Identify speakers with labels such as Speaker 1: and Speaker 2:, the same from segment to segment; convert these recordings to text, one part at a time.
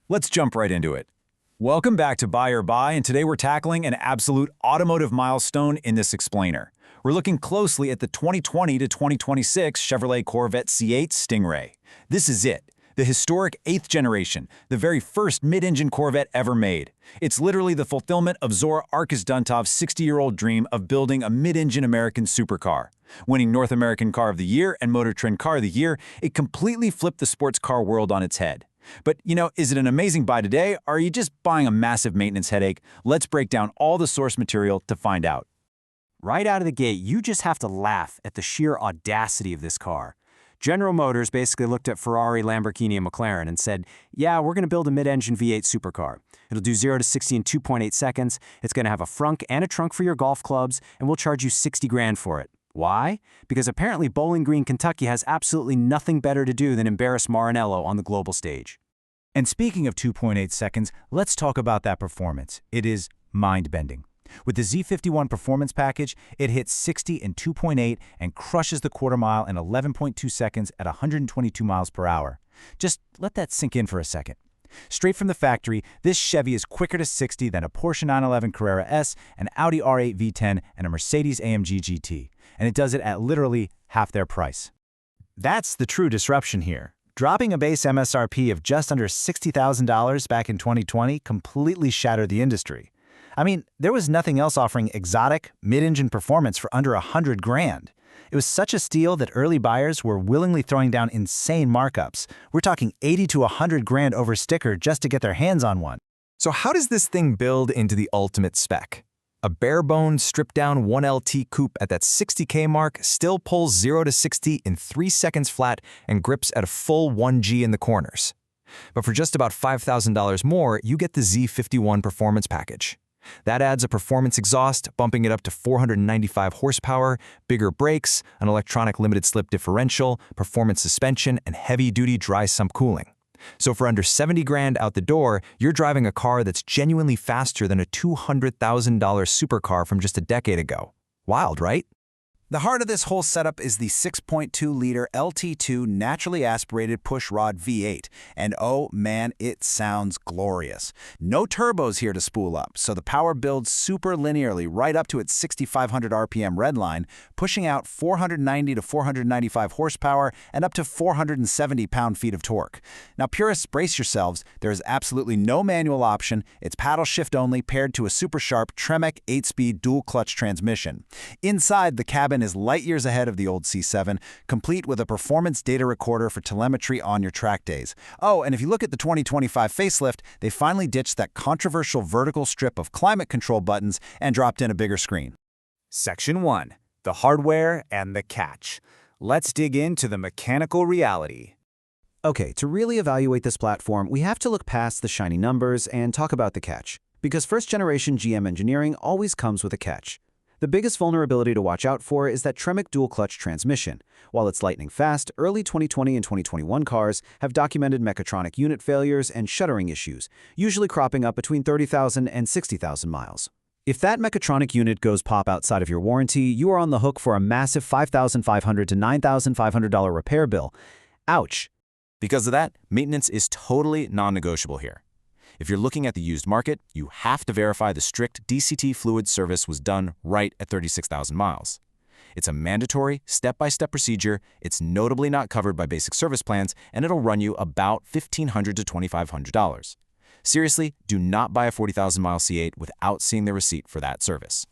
Speaker 1: Let's jump right into it. Welcome back to Buy or Buy, and today we're tackling an absolute automotive milestone in this explainer. We're looking closely at the 2020 to 2026 Chevrolet Corvette C8 Stingray. This is it, the historic 8th generation, the very first mid-engine Corvette ever made. It's literally the fulfillment of Zora Arkus-Duntov's 60-year-old dream of building a mid-engine American supercar. Winning North American Car of the Year and MotorTrend Car of the Year, it completely flipped the sports car world on its head. But, is it an amazing buy today, or are you just buying a massive maintenance headache? Let's break down all the source material to find out.
Speaker 2: Right out of the gate, you just have to laugh at the sheer audacity of this car. General Motors basically looked at Ferrari, Lamborghini, and McLaren and said, yeah, we're going to build a mid-engine V8 supercar. It'll do 0 to 60 in 2.8 seconds, it's going to have a frunk and a trunk for your golf clubs, and we'll charge you 60 grand for it. Why? Because apparently Bowling Green, Kentucky has absolutely nothing better to do than embarrass Maranello on the global stage.
Speaker 1: And speaking of 2.8 seconds, let's talk about that performance. It is mind-bending. With the Z51 performance package, it hits 60 in 2.8 and crushes the quarter mile in 11.2 seconds at 122 miles per hour. Just let that sink in for a second. Straight from the factory, this Chevy is quicker to 60 than a Porsche 911 Carrera S, an Audi R8 V10, and a Mercedes AMG GT. And it does it at literally half their price.
Speaker 3: That's the true disruption here. Dropping a base MSRP of just under $60,000 back in 2020 completely shattered the industry. I mean, there was nothing else offering exotic, mid-engine performance for under $100 grand. It was such a steal that early buyers were willingly throwing down insane markups. We're talking 80 to 100 grand over sticker just to get their hands on one.
Speaker 4: So how does this thing build into the ultimate spec? A bare-boned, stripped-down 1LT coupe at that 60K mark still pulls 0 to 60 in 3 seconds flat and grips at a full 1G in the corners. But for just about $5,000 more, you get the Z51 performance package. That adds a performance exhaust, bumping it up to 495 horsepower, bigger brakes, an electronic limited-slip differential, performance suspension, and heavy-duty dry-sump cooling. So for under 70 grand out the door, you're driving a car that's genuinely faster than a $200,000 supercar from just a decade ago. Wild, right?
Speaker 3: The heart of this whole setup is the 6.2-liter LT2 naturally-aspirated pushrod V8, and oh man, it sounds glorious. No turbos here to spool up, so the power builds super linearly right up to its 6,500 RPM redline, pushing out 490 to 495 horsepower and up to 470 pound-feet of torque. Now purists, brace yourselves, there is absolutely no manual option, it's paddle shift only paired to a super sharp Tremec 8-speed dual-clutch transmission. Inside, the cabin is light years ahead of the old C7, complete with a performance data recorder for telemetry on your track days. Oh, and if you look at the 2025 facelift, they finally ditched that controversial vertical strip of climate control buttons and dropped in a bigger screen.
Speaker 2: Section 1. The hardware and the catch. Let's dig into the mechanical reality. Okay, to really evaluate this platform, we have to look past the shiny numbers and talk about the catch. Because first-generation GM engineering always comes with a catch. The biggest vulnerability to watch out for is that Tremec dual-clutch transmission. While it's lightning fast, early 2020 and 2021 cars have documented mechatronic unit failures and shuddering issues, usually cropping up between 30,000 and 60,000 miles. If that mechatronic unit goes pop outside of your warranty, you are on the hook for a massive $5,500 to $9,500 repair bill. Ouch!
Speaker 1: Because of that, maintenance is totally non-negotiable here. If you're looking at the used market, you have to verify the strict DCT fluid service was done right at 36,000 miles. It's a mandatory, step-by-step procedure, it's notably not covered by basic service plans, and it'll run you about $1,500 to $2,500. Seriously, do not buy a 40,000-mile C8 without seeing the receipt for that service.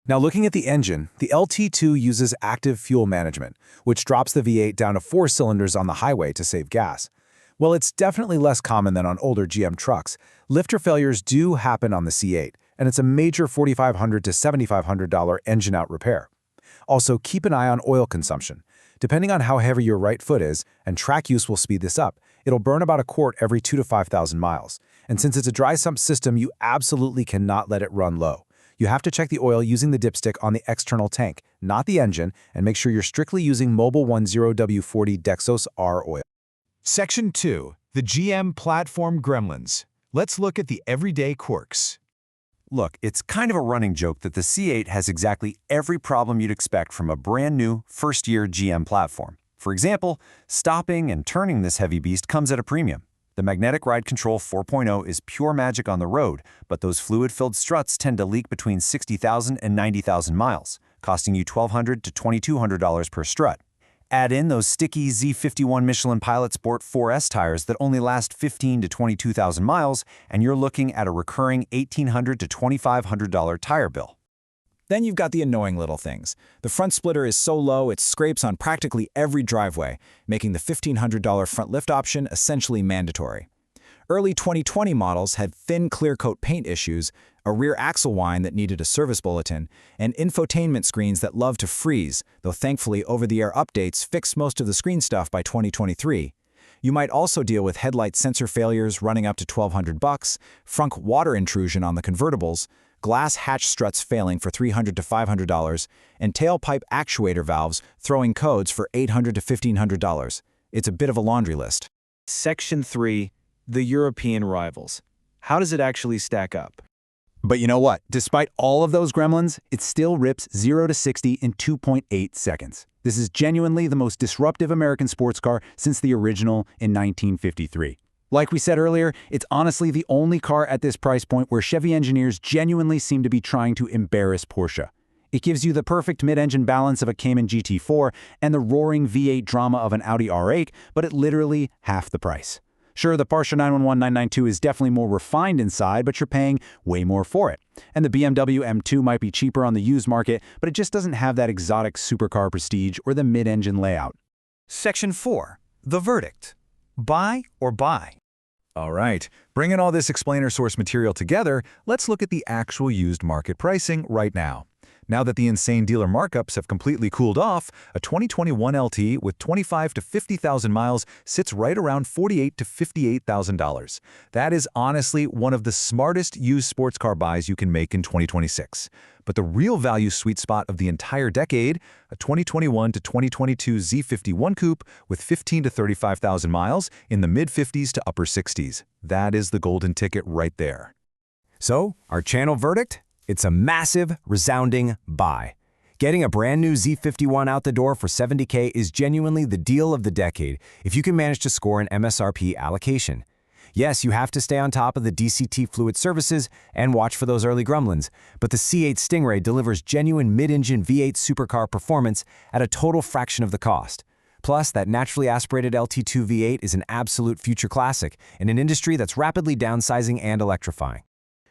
Speaker 4: Now looking at the engine, the LT2 uses active fuel management, which drops the V8 down to 4 cylinders on the highway to save gas. While it's definitely less common than on older GM trucks, lifter failures do happen on the C8, and it's a major $4,500 to $7,500 engine-out repair. Also, keep an eye on oil consumption. Depending on how heavy your right foot is, and track use will speed this up, it'll burn about a quart every 2,000 to 5,000 miles. And since it's a dry-sump system, you absolutely cannot let it run low. You have to check the oil using the dipstick on the external tank, not the engine, and make sure you're strictly using Mobil 10W40 Dexos R oil.
Speaker 5: Section 2. The GM Platform Gremlins. Let's look at the everyday quirks.
Speaker 1: Look, it's kind of a running joke that the C8 has exactly every problem you'd expect from a brand new, first-year GM platform. For example, stopping and turning this heavy beast comes at a premium.
Speaker 3: The Magnetic Ride Control 4.0 is pure magic on the road, but those fluid-filled struts tend to leak between 60,000 and 90,000 miles, costing you $1,200 to $2,200 per strut. Add in those sticky Z51 Michelin Pilot Sport 4S tires that only last 15,000 to 22,000 miles, and you're looking at a recurring $1,800 to $2,500 tire bill.
Speaker 1: Then you've got the annoying little things. The front splitter is so low it scrapes on practically every driveway, making the $1,500 front lift option essentially mandatory. Early 2020 models had thin clear coat paint issues, a rear axle wind that needed a service bulletin, and infotainment screens that love to freeze, though thankfully over-the-air updates fixed most of the screen stuff by 2023. You might also deal with headlight sensor failures running up to $1,200, front water intrusion on the convertibles, glass hatch struts failing for $300 to $500, and tailpipe actuator valves throwing codes for $800 to $1,500. It's a bit of a laundry list.
Speaker 2: Section 3. The European rivals. How does it actually stack up?
Speaker 3: But you know what? Despite all of those gremlins, it still rips 0 to 60 in 2.8 seconds. This is genuinely the most disruptive American sports car since the original in 1953. Like we said earlier, it's honestly the only car at this price point where Chevy engineers genuinely seem to be trying to embarrass Porsche. It gives you the perfect mid-engine balance of a Cayman GT4 and the roaring V8 drama of an Audi R8, but at literally half the price. Sure, the Porsche 911-992 is definitely more refined inside, but you're paying way more for it. And the BMW M2 might be cheaper on the used market, but it just doesn't have that exotic supercar prestige or the mid-engine layout.
Speaker 2: Section 4. The verdict. Buy or buy?
Speaker 5: All right, bringing all this explainer source material together, let's look at the actual used market pricing right now. Now that the insane dealer markups have completely cooled off, a 2021 LT with 25,000 to 50,000 miles sits right around $48,000 to $58,000. That is honestly one of the smartest used sports car buys you can make in 2026. But the real value sweet spot of the entire decade, a 2021 to 2022 Z51 Coupe with 15,000 to 35,000 miles in the mid-50s to upper 60s. That is the golden ticket right there.
Speaker 2: So, our channel verdict? It's a massive, resounding buy. Getting a brand new Z51 out the door for $70K is genuinely the deal of the decade if you can manage to score an MSRP allocation. Yes, you have to stay on top of the DCT fluid services and watch for those early gremlins, but the C8 Stingray delivers genuine mid-engine V8 supercar performance at a total fraction of the cost. Plus, that naturally aspirated LT2 V8 is an absolute future classic in an industry that's rapidly downsizing and electrifying.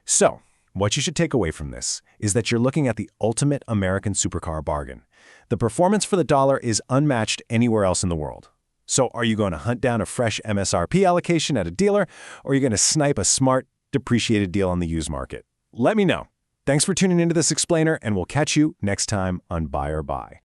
Speaker 4: So, what you should take away from this is that you're looking at the ultimate American supercar bargain. The performance for the dollar is unmatched anywhere else in the world. So are you going to hunt down a fresh MSRP allocation at a dealer, or are you going to snipe a smart, depreciated deal on the used market? Let me know. Thanks for tuning into this explainer, and we'll catch you next time on Buy or Buy.